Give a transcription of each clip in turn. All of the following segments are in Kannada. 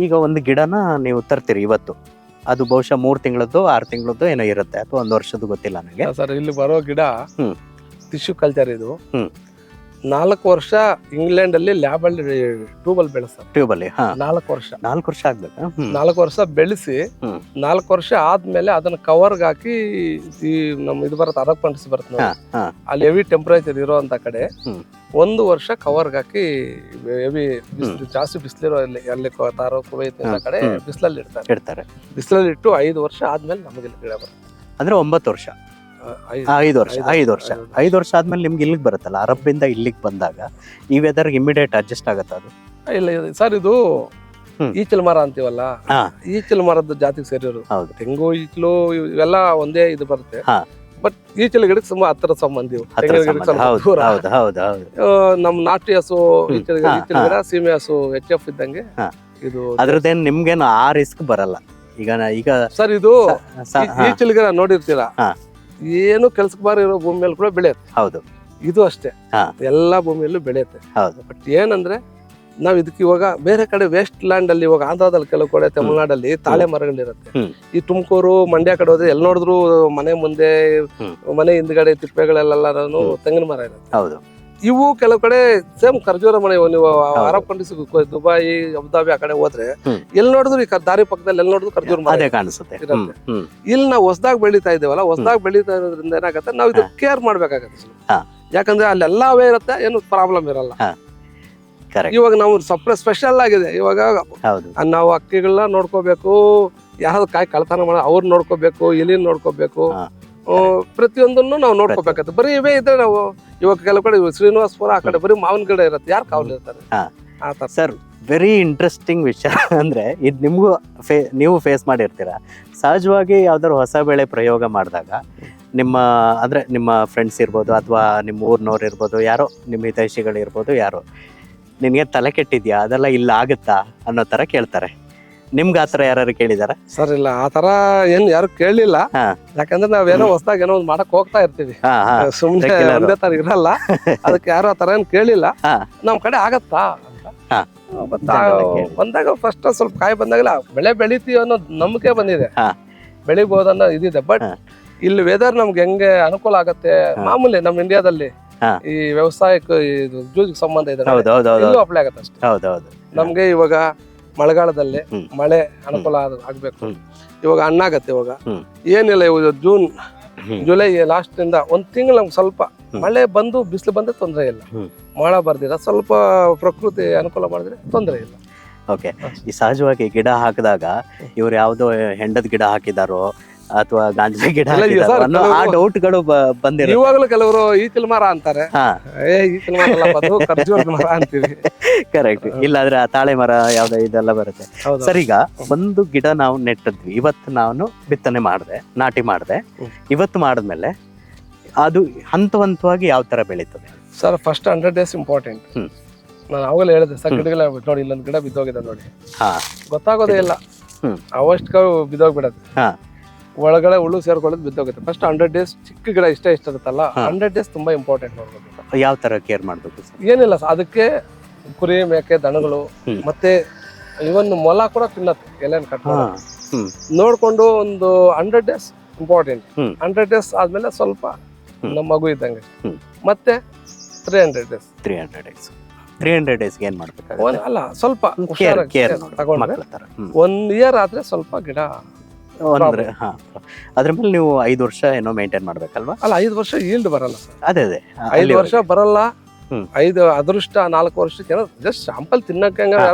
ಈಗ ಒಂದು ಗಿಡನ ನೀವು ತರ್ತೀರಿ ಇವತ್ತು, ಅದು ಬಹುಶಃ 3 ತಿಂಗಳದ್ದು 6 ತಿಂಗಳದ್ದು ಏನೋ ಇರುತ್ತೆ, ಅಥವಾ 1 ವರ್ಷದ್ದು ಗೊತ್ತಿಲ್ಲ ನನಗೆ. ಸರ್ ಇಲ್ಲಿ ಬರೋ ಗಿಡ ಹ್ಮ್. ಟಿಶ್ಯೂ ಕಲ್ಚರ್ ಇದು. ಹ್ಮ್. 4 ವರ್ಷ ಇಂಗ್ಲೆಂಡ್ ಅಲ್ಲಿ ಲ್ಯಾಬ್ ಅಲ್ಲಿ ಟ್ಯೂಬಲ್ ಬೆಳೆಸ್ತಾರೆ. ಟ್ಯೂಬಲ್ಲಿ 4 ವರ್ಷ 4 ವರ್ಷ ಆಗ್ಬೇಕಾ? 4 ವರ್ಷ ಬೆಳೆಸಿ 4 ವರ್ಷ ಆದ್ಮೇಲೆ ಅದನ್ನ ಕವರ್ಗೆ ಹಾಕಿ ಈ ನಮ್ಮ ಇದು ಬರುತ್ತೆ ಅರಪ್ಪಂಟಿಸಿ ಬರುತ್ತೆ ನೋಡಿ, ಅಲ್ಲಿ ಹೆವಿ ಟೆಂಪರೇಚರ್ ಇರೋಂತ ಕಡೆ 1 ವರ್ಷ ಕವರ್ಗೆ ಹಾಕಿ ಹೆವಿ ಜಾಸ್ತಿ ಬಿಸಿಲಿರೋ ಅಲ್ಲಿ ತಾರೋ ಕುವೈತ್ ಕಡೆ ಬಿಸಿಲಲ್ಲಿ ಇಡ್ತಾರೆ. ಬಿಸಿಲಲ್ಲಿ ಇಟ್ಟು 5 ವರ್ಷ ಆದ್ಮೇಲೆ ನಮಗೆ ಗಿಡ ಬರುತ್ತೆ. ಅಂದ್ರೆ 9 ವರ್ಷ 5 ವರ್ಷ ಆದ್ಮೇಲೆ ನಿಮ್ಗೆ ಇಲ್ಲಿಗೆ ಬರುತ್ತಲ್ಲ, ಅರಬ್ಬಿಂದ ಇಲ್ಲಿಗೆ ಬಂದಾಗ ಈ ವೆದರ್ ಇಮಿಡಿಯೇಟ್ ಅಡ್ಜಸ್ಟ್ ಆಗತ್ತ ಅದು? ಇಲ್ಲ ಸರ್, ಇದು ಈಚಲ್ ಮರ ಅಂತೀವಲ್ಲ, ಈಚಲ್ ಮರದ ಜಾತಿಗೆ ಸೇರಿರೋದು. ತೆಂಗು ಈಚಲು ಇವೆಲ್ಲ ಒಂದೇ ಇದು ಬರುತ್ತೆ, ಬಟ್ ಈಚಲ ಗಿಡಕ್ಕೆ ತುಂಬಾ ಹತ್ತಿರ ಸಂಬಂಧಿ. ನಮ್ ನಾಟಿ ಹಸು ಈಚಲ ಗಿಡ, ಸೀಮೆ ಹಸು HF ಇದ್ದಂಗೆ ಇದು. ಅದ್ರದ್ದೇನು ನಿಮ್ಗೇನು ಆ ರಿಸ್ಕ್ ಬರಲ್ಲ. ಈಗ ಸರ್ ಇದು ಈಚಲ ಗಿಡ ನೋಡಿರ್ತೀರಾ, ಏನು ಕೆಲ್ಸಕ್ಕೆ ಬಾರ ಇರೋ ಭೂಮಿ ಮೇಲೆ ಕೂಡ ಬೆಳೆಯುತ್ತೆ. ಹೌದು, ಇದು ಅಷ್ಟೇ, ಎಲ್ಲಾ ಭೂಮಿಯಲ್ಲೂ ಬೆಳೆಯುತ್ತೆ. ಹೌದು, ಬಟ್ ಏನಂದ್ರೆ ನಾವ್ ಇದಕ್ಕೆ ಇವಾಗ ಬೇರೆ ಕಡೆ ವೆಸ್ಟ್ ಲ್ಯಾಂಡ್ ಅಲ್ಲಿ, ಇವಾಗ ಆಂಧ್ರದಲ್ಲಿ ಕೆಲವು ಕಡೆ ತಮಿಳ್ನಾಡಲ್ಲಿ ತಾಳೆ ಮರಗಳಿರುತ್ತೆ. ಈ ತುಮಕೂರು ಮಂಡ್ಯ ಕಡೆ ಹೋದ್ರೆ ಎಲ್ಲಿ ನೋಡಿದ್ರು ಮನೆ ಮುಂದೆ ಮನೆ ಹಿಂದ್ಗಡೆ ತಿಪ್ಪೆಗಳೆಲ್ಲ ತೆಂಗಿನ ಮರ ಇರುತ್ತೆ. ಹೌದು, ಇವು ಕೆಲವು ಕಡೆ ಸೇಮ್ ಖರ್ಜೂರ ಮನೆ. ನೀವು ಅರಬ್ ಕಂಟ್ರೀಸ್ ದುಬೈ ಅಬುದಾಬಿ ಆ ಕಡೆ ಹೋದ್ರೆ ಎಲ್ಲಿ ನೋಡಿದ್ರು ಈ ದಾರಿ ಪಕ್ಕದಲ್ಲಿ ಎಲ್ಲಿ ನೋಡಿದ್ರು ಖರ್ಜೂರ ಮರ ಕಾಣಿಸುತ್ತೆ. ಇಲ್ಲಿ ನಾವು ಹೊಸದಾಗಿ ಬೆಳೀತಾ ಇದ್ದೇವಲ್ಲ, ಹೊಸದಾಗಿ ಬೆಳೀತಾ ಇರೋದ್ರಿಂದ ಏನಾಗುತ್ತೆ, ನಾವು ಇದು ಕೇರ್ ಮಾಡ್ಬೇಕಾಗತ್ತೆ. ಯಾಕಂದ್ರೆ ಅಲ್ಲೆಲ್ಲ ಅವೇ ಇರುತ್ತೆ, ಏನು ಪ್ರಾಬ್ಲಮ್ ಇರಲ್ಲ. ಇವಾಗ ನಾವು ಸ್ಪೆಷಲ್ ಆಗಿದೆ. ಇವಾಗ ನಾವು ಅಕ್ಕಿಗಳನ್ನ ನೋಡ್ಕೋಬೇಕು, ಯಾರಾದ್ರೂ ಕಾಯಿ ಕಳ್ತನ ಮಾಡ ಅವ್ರು ನೋಡ್ಕೋಬೇಕು, ಎಲಿ ನೋಡ್ಕೋಬೇಕು, ಪ್ರತಿಯೊಂದನ್ನು ನಾವು ನೋಡ್ಕೋಬೇಕಾಗುತ್ತೆ. ಬರೀ ಇವೇ ಇದ್ರೆ ನಾವು ಇವಾಗ ಕೆಲವು ಕಡೆ ಶ್ರೀನಿವಾಸಪುರ ಆ ಕಡೆ ಬರೀ ಮಾವಿನ ಗಿಡ ಇರುತ್ತೆ, ಯಾರು ಕಾವಲಿರ್ತಾರೆ. ಸರ್, ವೆರಿ ಇಂಟ್ರೆಸ್ಟಿಂಗ್ ವಿಷಯ. ಅಂದ್ರೆ ಇದು ನಿಮ್ಗೂ ನೀವು ಫೇಸ್ ಮಾಡಿರ್ತೀರಾ. ಸಹಜವಾಗಿ ಯಾವ್ದಾದ್ರು ಹೊಸ ಬೆಳೆ ಪ್ರಯೋಗ ಮಾಡಿದಾಗ ನಿಮ್ಮ ಫ್ರೆಂಡ್ಸ್ ಇರ್ಬೋದು, ಅಥವಾ ನಿಮ್ಮ ಊರ್ನವ್ರು ಇರ್ಬೋದು, ಯಾರೋ ನಿಮ್ಮ ಹಿತೈಷಿಗಳಿರ್ಬೋದು, ಯಾರೋ ನಿನ್ಗೆ ತಲೆ ಕೆಟ್ಟಿದ್ಯಾ, ಅದೆಲ್ಲ ಇಲ್ಲ ಆಗುತ್ತಾ ಅನ್ನೋ ತರ ಕೇಳ್ತಾರೆ. ನಿಮ್ಗೆ ಆತರ ಯಾರು ಕೇಳಿದಾರ? ಸರ್ ಇಲ್ಲ, ಆತರ ಏನ್ ಯಾರು ಕೇಳಲಿಲ್ಲ. ಯಾಕಂದ್ರೆ ನಾವೇನೋ ಹೊಸದಾಗಿ ಏನೋ ಒಂದ್ ಮಾಡಕ್ ಹೋಗ್ತಾ ಇರ್ತೀವಿ, ಸುಮ್ನೆ ಒಂದೇ ತರ ಇರಲ್ಲ. ಅದಕ್ಕೆ ಯಾರು ಆತರ ಏನ್ ಕೇಳಿಲ್ಲ. ನಮ್ ಕಡೆ ಆಗತ್ತಾ ಅಂತ ಬಂದಾಗ ಫಸ್ಟ್ ಸ್ವಲ್ಪ ಕಾಯಿ ಬಂದಾಗಲ್ಲ ಬೆಳೆ ಬೆಳಿತೀವಿ ಅನ್ನೋ ನಂಬಿಕೆ ಬಂದಿದೆ, ಬೆಳಿಬಹುದನ್ನೋ ಇದಿದೆ. ಬಟ್ ಇಲ್ಲಿ ವೆದರ್ ನಮ್ಗೆ ಹೆಂಗೆ ಅನುಕೂಲ ಆಗತ್ತೆ, ಮಾಮೂಲಿ ನಮ್ ಇಂಡಿಯಾದಲ್ಲಿ ಈ ವ್ಯವಸಾಯಕ್ಕೆ ಜೂಜಿಗೆ ಸಂಬಂಧ ಇದೆ, ಅಪ್ಲೈ ಆಗತ್ತೆ ಅಷ್ಟೇ. ನಮ್ಗೆ ಇವಾಗ ಮಳೆಗಾಲದಲ್ಲಿ ಮಳೆ ಅನುಕೂಲ ಆಗ್ಬೇಕು. ಇವಾಗ ಹಣ್ಣಾಗತ್ತೆ. ಇವಾಗ ಏನಿಲ್ಲ, ಇವಾಗ ಜೂನ್ ಜುಲೈ ಲಾಸ್ಟ್ ಇಂದ 1 ತಿಂಗಳು ನಮ್ಗೆ ಸ್ವಲ್ಪ ಮಳೆ ಬಂದು ಬಿಸಿಲು ಬಂದ್ರೆ ತೊಂದರೆ ಇಲ್ಲ. ಮಳೆ ಬರ್ದಿರ ಸ್ವಲ್ಪ ಪ್ರಕೃತಿ ಅನುಕೂಲ ಮಾಡಿದ್ರೆ ತೊಂದರೆ ಇಲ್ಲ. ಓಕೆ, ಈ ಸಹಜವಾಗಿ ಗಿಡ ಹಾಕಿದಾಗ ಇವ್ರು ಯಾವ್ದೋ ಹೆಂಡದ ಗಿಡ ಹಾಕಿದಾರೋ ಅಥವಾ ಗಾಂಜಾ ಗಿಡ ಆ ಡೌಟ್ಗಳು ಬಂದಿರೋ. ಇವಾಗಲೂ ಕೆಲವರು ಈಚಲ ಮರ ಅಂತಾರೆ, ಈಚಲ ಮರ ಅಲ್ಲ, ಅದು ಖರ್ಜೂರ ಮರ ಅಂತೀವಿ. ಕರೆಕ್ಟ್. ಇಲ್ಲಾಂದ್ರೆ ಆ ತಾಳೆ ಮರ ಯಾವ್ದು ಇದೆಲ್ಲ ಬರುತ್ತೆ. ಸರ್, ಈಗ ಒಂದು ಗಿಡ ನಾವು ನೆಟ್ಟಿದ್ವಿ, ಇವತ್ತು ನಾನು ಬಿತ್ತನೆ ಮಾಡಿದೆ, ನಾಟಿ ಮಾಡಿದೆ. ಇವತ್ತು ಮಾಡಿದ್ಮೇಲೆ ಅದು ಹಂತವಾಗಿ ಯಾವ ತರ ಬೆಳೀತದೆ ಸರ್? First 100 days important. ನಾನು ಅವಾಗಲೇ ಹೇಳಿದೆ ಸರ್, ಗಿಡಗಳ ನೋಡಿ, ಇಲ್ಲೊಂದು ಗಿಡ ಬಿದ್ದೋಗಿದೆ ನೋಡಿ, ಗೊತ್ತಾಗೋದೇ ಇಲ್ಲ, ಅವಷ್ಟು ಬಿದ್ದೋಗ್ಬಿಡತ್ತೆ. ಒಳಗಡೆ ಹುಳು ಸೇರ್ಕೊಳ್ಳೋದು ಬಿದ್ದೋಗುತ್ತೆ. ಫಸ್ಟ್ 100 days ಚಿಕ್ಕ ಗಿಡ ಇಷ್ಟ ಇರುತ್ತಲ್ಲ, 100 days ತುಂಬಾ ಇಂಪಾರ್ಟೆಂಟ್. ನೋಡ್ಬೇಕು ಯಾವ ತರ ಕೇರ್ ಮಾಡ್ಬೇಕು. ಏನಿಲ್ಲ, ಅದಕ್ಕೆ ಕುರಿ ಮೇಕೆ ದನಗಳು ಮತ್ತೆ ಇವನ್ ಮೊಲ ಕೂಡ ತಿನ್ನತ್ತೆ ಎಲೆನ ಕಟ್ ನೋಡ್ಕೊಂಡು. ಒಂದು 100 days ಇಂಪಾರ್ಟೆಂಟ್. 100 days ಆದ್ಮೇಲೆ ಸ್ವಲ್ಪ ನಮ್ಮ ಮಗು ಇದ್ದಂಗೆ. ಮತ್ತೆ 300 days 300 days ಏನ್ ಮಾಡ್ಬೇಕು? ಅಲ್ಲ, ಸ್ವಲ್ಪ ತಗೊಂಡ್ರೆ 1 year ಆದ್ರೆ ಸ್ವಲ್ಪ ಗಿಡ ಅದ್ರ ಮೇಲೆ ನೀವು 5 ವರ್ಷ ಏನೋ ಮೇಂಟೈನ್ ಮಾಡ್ಬೇಕಲ್ವಾ? ಅಲ್ಲ, 5 ವರ್ಷ ಈಲ್ಡ್ ಬರಲ್ಲ ಸರ್. ಅದೇ 5 ವರ್ಷ ಬರಲ್ಲ. 5 ಅದೃಷ್ಟ 4 ವರ್ಷಕ್ಕೆ ಜಸ್ಟ್ ಶಾಂಪಲ್ ತಿನ್ನಕ್ಕೆ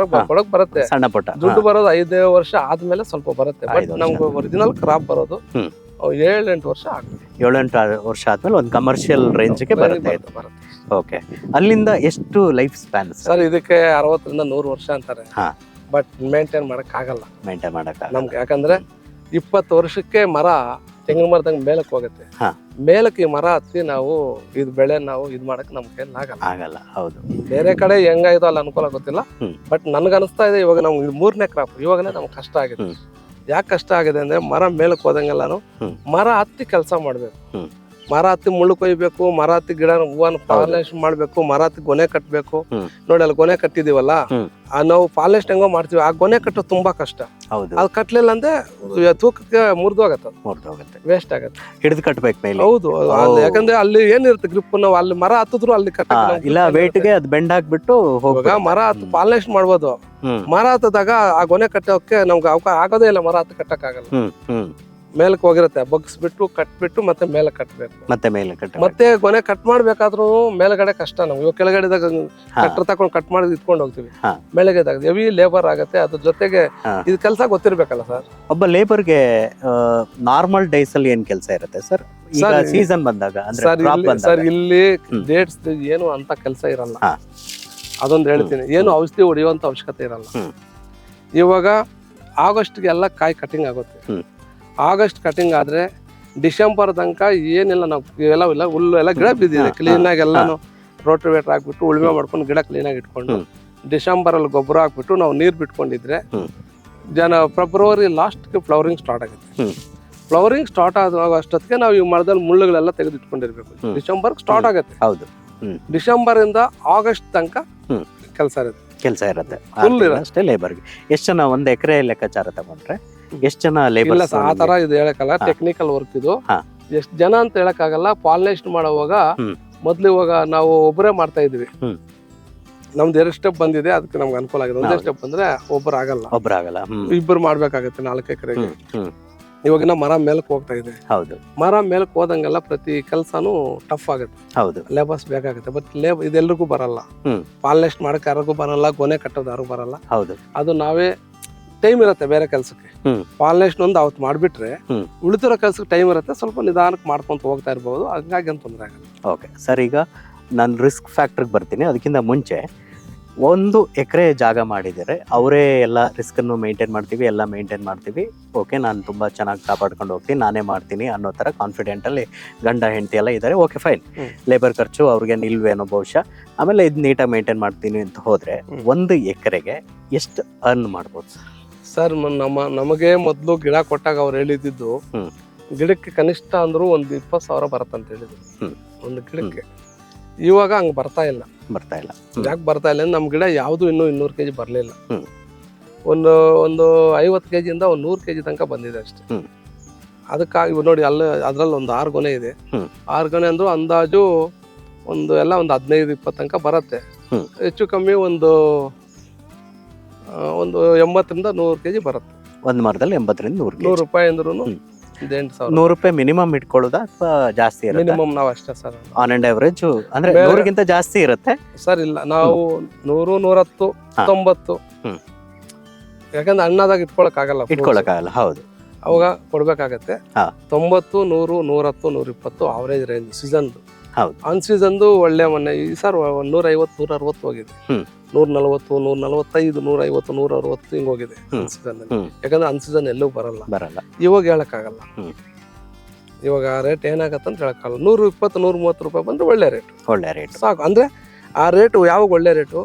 ಕೊಡಕ್ ಬರುತ್ತೆ, ಸಣ್ಣ ಪುಟ್ಟ ದುಡ್ಡು ಬರೋದು 5 ವರ್ಷ ಆದ್ಮೇಲೆ ಸ್ವಲ್ಪ ಬರುತ್ತೆ. ಬಟ್ ನಮ್ಗೆ ಒರಿಜಿನಲ್ ಕ್ರಾಪ್ ಬರೋದು 7-8 ವರ್ಷ ಆಗುತ್ತೆ. 7-8 ವರ್ಷ ಆದ್ಮೇಲೆ ಒಂದು ಕಮರ್ಷಿಯಲ್ ರೇಂಜ್ಗೆ ಬರುತ್ತೆ. ಓಕೆ, ಅಲ್ಲಿಂದ ಎಷ್ಟು ಲೈಫ್ ಸ್ಪ್ಯಾನ್ ಸರ್? ಇದಕ್ಕೆ 60ರಿಂದ 100 ವರ್ಷ ಅಂತಾರೆ. ಬಟ್ ಮೇಂಟೈನ್ ಮಾಡಕ್ ಆಗಲ್ಲ. ನಮ್ಗೆ ಯಾಕಂದ್ರೆ 20 ವರ್ಷಕ್ಕೆ ಮರ ತೆಂಗಿನ ಮರದಂಗೆ ಮೇಲಕ್ಕೆ ಹೋಗುತ್ತೆ. ಮೇಲಕ್ಕೆ ಈ ಮರ ಹತ್ತಿ ನಾವು ಇದು ಬೆಳೆ ನಾವು ಇದು ಮಾಡಕ್ ನಮ್ ಕೈಲಿ ಆಗಲ್ಲ. ಹೌದು, ಬೇರೆ ಕಡೆ ಹೆಂಗಾಯ್ತು ಅಲ್ಲಿ ಅನುಕೂಲ ಗೊತ್ತಿಲ್ಲ. ಬಟ್ ನನ್ಗ ಅನಿಸ್ತಾ ಇದೆ ಇವಾಗ ನಮ್ಗೆ 3ನೇ ಕ್ರಾಪ್ ಇವಾಗಲೇ ನಮ್ಗೆ ಕಷ್ಟ ಆಗಿದೆ. ಯಾಕೆ ಕಷ್ಟ ಆಗಿದೆ ಅಂದ್ರೆ ಮರ ಮೇಲಕ್ಕೆ ಹೋದಂಗೆಲ್ಲಾನು ಮರ ಹತ್ತಿ ಕೆಲಸ ಮಾಡ್ಬೇಕು. ಮರ ಹತ್ತಿ ಮುಳ್ಳು ಕೊಯ್ಬೇಕು, ಮರ ಹತ್ತಿ ಗಿಡ ಹೂವನ್ನ ಪಾಲಿನೇಷನ್ ಮಾಡ್ಬೇಕು, ಮರ ಹತ್ತಿ ಗೊನೆ ಕಟ್ಟಬೇಕು. ನೋಡಿ ಅಲ್ಲಿ ಗೊನೆ ಕಟ್ಟಿದೀವಲ್ಲ, ನಾವು ಪಾಲಿನೇಷನ್ ಹೆಂಗೋ ಮಾಡ್ತೀವಿ, ಆ ಗೊನೆ ಕಟ್ಟೋದು ತುಂಬಾ ಕಷ್ಟ. ಅದು ಕಟ್ಲಿಲ್ಲ ಅಂದ್ರೆ ತೂಕಕ್ಕೆ ಮುರಿದೋಗತ್ತೆ, ವೇಸ್ಟ್ ಆಗತ್ತೆ. ಹಿಡಿದು ಕಟ್ಬೇಕು ಮೇಲೆ. ಹೌದು, ಯಾಕಂದ್ರೆ ಅಲ್ಲಿ ಏನಿರುತ್ತೆ ಗ್ರಿಪ್, ನಾವು ಅಲ್ಲಿ ಮರ ಹತ್ತಿದ್ರು ಅಲ್ಲಿ ಕಟ್ಟ ಇಲ್ಲ, ವೇಟ್ಗೆ ಅದು ಬೆಂಡ್ ಹಾಕ್ಬಿಟ್ಟು ಹೋಗುವಾಗ ಮರ ಹತ್ತು ಪಾಲಿನೇಷನ್ ಮಾಡ್ಬೋದು. ಮರ ಹತ್ತದಾಗ ಆ ಗೊನೆ ಕಟ್ಟೋಕೆ ನಮ್ಗೆ ಅವಕಾಶ ಆಗೋದೇ ಇಲ್ಲ, ಮರ ಹತ್ತು ಕಟ್ಟಕ್ ಆಗಲ್ಲ. ಮೇಲಕ್ಕೆ ಹೋಗಿರುತ್ತೆ, ಬಗ್ಸ್ಬಿಟ್ಟು ಕಟ್ಬಿಟ್ಟು ಮತ್ತೆ ಮೇಲೆ ಕಟ್ಬೇಕು, ಮತ್ತೆ ಗೊನೆ ಕಟ್ ಮಾಡ್ಬೇಕಾದ್ರೂ ಮೇಲ್ಗಡೆ ಕಷ್ಟ. ನಮ್ಗೆ ಇವಾಗ ಕೆಳಗಡೆದಾಗ ಕಟ್ಟರ್ ತಗೊಂಡು ಕಟ್ ಮಾಡಿ ಇಟ್ಕೊಂಡು ಹೋಗ್ತೀವಿ, ಮೇಲೆಗೆ ಹೆವಿ ಲೇಬರ್ ಆಗತ್ತೆ. ಅದ್ರ ಜೊತೆಗೆ ಇದು ಕೆಲಸ ಗೊತ್ತಿರ್ಬೇಕಲ್ಲ ಸರ್. ಒಬ್ಬ ಲೇಬರ್ಗೆ ನಾರ್ಮಲ್ ಡೇಸ್ ಅಲ್ಲಿ ಏನ್ ಕೆಲಸ ಇರುತ್ತೆ ಸರ್? ಸೀಸನ್ ಬಂದಾಗ ಸರ್ ಇಲ್ಲಿ ಡೇಟ್ಸ್ ಏನು ಅಂತ ಕೆಲಸ ಇರಲ್ಲ. ಅದೊಂದು ಹೇಳ್ತೀನಿ, ಏನು ಔಷಧಿ ಹೊಡೆಯುವಂತ ಅವಶ್ಯಕತೆ ಇರಲ್ಲ. ಇವಾಗ ಆಗಸ್ಟ್ಗೆ ಎಲ್ಲ ಕಾಯಿ ಕಟಿಂಗ್ ಆಗುತ್ತೆ. ಆಗಸ್ಟ್ ಕಟಿಂಗ್ ಆದ್ರೆ ಡಿಸೆಂಬರ್ ತನಕ ಏನಿಲ್ಲ, ನಾವು ಎಲ್ಲ ಇಲ್ಲ ಹುಲ್ಲು ಎಲ್ಲ ಗಿಡ ಬಿದ್ದಿದೆ ಕ್ಲೀನ್ ಆಗಿ ಎಲ್ಲಾನು ರೋಟಿವೇಟರ್ ಹಾಕ್ಬಿಟ್ಟು ಉಳುಮೆ ಮಾಡ್ಕೊಂಡು ಗಿಡ ಕ್ಲೀನ್ ಆಗಿ ಇಟ್ಕೊಂಡು ಡಿಸೆಂಬರ್ ಅಲ್ಲಿ ಗೊಬ್ಬರ ಹಾಕ್ಬಿಟ್ಟು ನಾವು ನೀರ್ ಬಿಟ್ಕೊಂಡಿದ್ರೆ ಫೆಬ್ರವರಿ ಲಾಸ್ಟ್ಗೆ ಫ್ಲವರಿಂಗ್ ಸ್ಟಾರ್ಟ್ ಆಗುತ್ತೆ. ಫ್ಲವರಿಂಗ್ ಸ್ಟಾರ್ಟ್ ಆಗುವಾಗ ಅಷ್ಟೊತ್ತಿಗೆ ನಾವು ಈ ಮರದಲ್ಲಿ ಮುಳ್ಳುಗಳೆಲ್ಲ ತೆಗೆದು ಇಟ್ಕೊಂಡಿರ್ಬೇಕು. ಡಿಸೆಂಬರ್ ಸ್ಟಾರ್ಟ್ ಆಗುತ್ತೆ. ಹೌದು, ಡಿಸೆಂಬರ್ ಇಂದ ಆಗಸ್ಟ್ ತನಕ ಕೆಲಸ ಇರುತ್ತೆ. ಅಷ್ಟೇ ಲೇಬರ್ಗೆ. ಎಷ್ಟು ಜನ ಒಂದ್ ಎಕರೆ ಲೆಕ್ಕಾಚಾರ ತಗೊಂಡ್ರೆ ಎಷ್ಟು ಜನ ಲೇಬರ್? ಆ ತರ ಇದು ಹೇಳಕ್ಕಲ್ಲ, ಟೆಕ್ನಿಕಲ್ ವರ್ಕ್ ಇದು. ಎಷ್ಟು ಜನ ಅಂತ ಹೇಳಕ್ಕಾಗಲ್ಲ. ಪಾಲಿನೇಷನ್ ಮಾಡುವಾಗ ಮೊದ್ಲು ಇವಾಗ ನಾವು ಒಬ್ಬರೇ ಮಾಡ್ತಾ ಇದ್ವಿ. ನಮ್ದು 2 ಸ್ಟೆಪ್ ಬಂದಿದೆ, ಅದಕ್ಕೆ ನಮ್ಗೆ ಅನುಕೂಲ ಆಗಿದೆ. ಒಂದೇ ಸ್ಟೆಪ್ ಬಂದ್ರೆ ಒಬ್ಬರು ಆಗಲ್ಲ, ಇಬ್ಬರು ಮಾಡ್ಬೇಕಾಗತ್ತೆ 4 ಎಕರೆಗೆ. ಇವಾಗಿನ ಮರ ಮೇಲಕ್ಕೆ ಹೋಗ್ತಾ ಇದೆ. ಹೌದು, ಮರ ಮೇಲಕ್ಕೆ ಹೋದಂಗೆಲ್ಲ ಪ್ರತಿ ಕೆಲಸನೂ ಟಫ್ ಆಗುತ್ತೆ. ಹೌದು, ಲೇಬರ್ಸ್ ಬೇಕಾಗುತ್ತೆ. ಬಟ್ ಇದೆಲ್ಲರಿಗೂ ಬರಲ್ಲ. ಪಾಲಿನೇಷನ್ ಮಾಡಕ್ಕೆ ಯಾರಿಗೂ ಬರಲ್ಲ, ಗೊನೆ ಕಟ್ಟೋದು ಯಾರಿಗೂ ಬರಲ್ಲ. ಹೌದು, ಅದು ನಾವೇ ಟೈಮ್ ಇರುತ್ತೆ ಬೇರೆ ಕೆಲಸಕ್ಕೆ. ಪಾಲಿನೇಷನ್ ಒಂದು ಅವತ್ತು ಮಾಡ್ಬಿಟ್ರೆ ಉಳಿದಿರೋ ಕೆಲಸಕ್ಕೆ ಟೈಮ್ ಇರುತ್ತೆ, ಸ್ವಲ್ಪ ನಿಧಾನಕ್ಕೆ ಮಾಡ್ಕೊಂತ ಹೋಗ್ತಾ ಇರ್ಬೋದು. ಹಂಗಾಗಿ ಏನು ತೊಂದರೆ ಆಗಲ್ಲ. ಓಕೆ ಸರ್, ಈಗ ನಾನು ರಿಸ್ಕ್ ಫ್ಯಾಕ್ಟರ್ಗೆ ಬರ್ತೀನಿ. ಅದಕ್ಕಿಂತ ಮುಂಚೆ 1 ಎಕರೆ ಜಾಗ ಮಾಡಿದರೆ ಅವರೇ ಎಲ್ಲ ರಿಸ್ಕನ್ನು ಮೇಂಟೈನ್ ಮಾಡ್ತೀವಿ, ಎಲ್ಲ ಮೇಂಟೈನ್ ಮಾಡ್ತೀವಿ, ಓಕೆ ನಾನು ತುಂಬ ಚೆನ್ನಾಗಿ ಕಾಪಾಡ್ಕೊಂಡು ಹೋಗ್ತೀನಿ, ನಾನೇ ಮಾಡ್ತೀನಿ ಅನ್ನೋ ಥರ ಕಾನ್ಫಿಡೆಂಟಲ್ಲಿ ಗಂಡ ಹೆಂಡತಿ ಎಲ್ಲ ಇದ್ದಾರೆ. ಓಕೆ ಫೈನ್, ಲೇಬರ್ ಖರ್ಚು ಅವ್ರಿಗೆ ನಿಲ್ವೇನೋ ಬಹುಶಃ. ಆಮೇಲೆ ಇದು ನೀಟಾಗಿ ಮೇಂಟೈನ್ ಮಾಡ್ತೀನಿ ಅಂತ ಹೋದರೆ 1 ಎಕರೆಗೆ ಎಷ್ಟು ಅರ್ನ್ ಮಾಡ್ಬೋದು ಸರ್? ನಮಗೆ ಮೊದಲು ಗಿಡ ಕೊಟ್ಟಾಗ ಅವ್ರು ಹೇಳಿದ್ದು ಗಿಡಕ್ಕೆ ಕನಿಷ್ಠ ಅಂದ್ರೂ ಒಂದು 20,000 ಬರುತ್ತಂತ ಹೇಳಿದ್ರು ಒಂದು ಗಿಡಕ್ಕೆ. ಇವಾಗ ಹಂಗೆ ಬರ್ತಾ ಇಲ್ಲ. ಯಾಕೆ ಬರ್ತಾ ಇಲ್ಲ ಅಂದ್ರೆ ನಮ್ಮ ಗಿಡ ಯಾವುದು ಇನ್ನೂ 200 kg ಬರಲಿಲ್ಲ. ಒಂದು 50 kg-ಯಿಂದ 100 kg ತನಕ ಬಂದಿದೆ ಅಷ್ಟೇ. ಅದಕ್ಕಾಗಿ ನೋಡಿ ಅದ್ರಲ್ಲಿ ಒಂದು 6 ಗೊನೆ ಇದೆ. 6 ಗೊನೆ ಅಂದ್ರೂ ಅಂದಾಜು ಒಂದು 15-20 ತನಕ ಬರುತ್ತೆ. ಹೆಚ್ಚು ಕಮ್ಮಿ ಒಂದು 80-ರಿಂದ 100 kg ಬರುತ್ತೆ. ಒಂದು ಮರದಲ್ಲಿ 80-ರಿಂದ 100 ರೂಪಾಯಿ ಅಂದ್ರೂ 100 ರೂಪಾಯಿ ಮಿನಿಮಮ್ ಇಟ್ಕೊಳ್ಳೋದಾ ಅಥವಾ ಜಾಸ್ತಿ ಇರುತ್ತೆ? ಮಿನಿಮಮ್ ನಾವು ಅಷ್ಟೇ ಸರ್. ಆನ್ ಅಂಡ್ ಅವರೇಜ್ ಅಂದ್ರೆ 100ಗಿಂತ ಜಾಸ್ತಿ ಇರುತ್ತೆ ಸರ್? ಇಲ್ಲ, ನಾವು 100, 110, 90. ಯಾಕಂದ್ರೆ ಹಣ್ಣಾದಾಗ ಇಟ್ಕೊಳಕ್ಕಾಗಲ್ಲ. ಹೌದು, ಅವಾಗ ಕೊಡ್ಬೇಕಾಗತ್ತೆ. 90, 100, 110, 120 ಅವರೇಜ್ ರೇಂಜ್ ಸೀಸನ್. ಹೌದು, ಅನ್ ಸೀಸನ್ದು ಒಳ್ಳೆ ಮೊನ್ನೆ ಈ ಸರ್ 150, 160 ಹೋಗಿದೆ. 140, 145, 150, 160 ಹಿಂಗ್ ಹೋಗಿದೆ ಸೀಸನ್ ಅಲ್ಲಿ. ಯಾಕಂದ್ರೆ ಅನ್ ಸೀಸನ್ ಎಲ್ಲೂ ಬರಲ್ಲ. ಇವಾಗ ಹೇಳಕ್ಕಾಗಲ್ಲ. ಇವಾಗ ರೇಟ್ ಏನಾಗತ್ತೆ ಅಂತ ಹೇಳಕ್ಕಾಗಲ್ಲ. 120, 130 ರೂಪಾಯಿ ಬಂದ್ರೆ ಒಳ್ಳೆ ರೇಟ್ ಸಾಕು. ಅಂದ್ರೆ ಆ ರೇಟು ಯಾವಾಗ ಒಳ್ಳೆ ರೇಟು?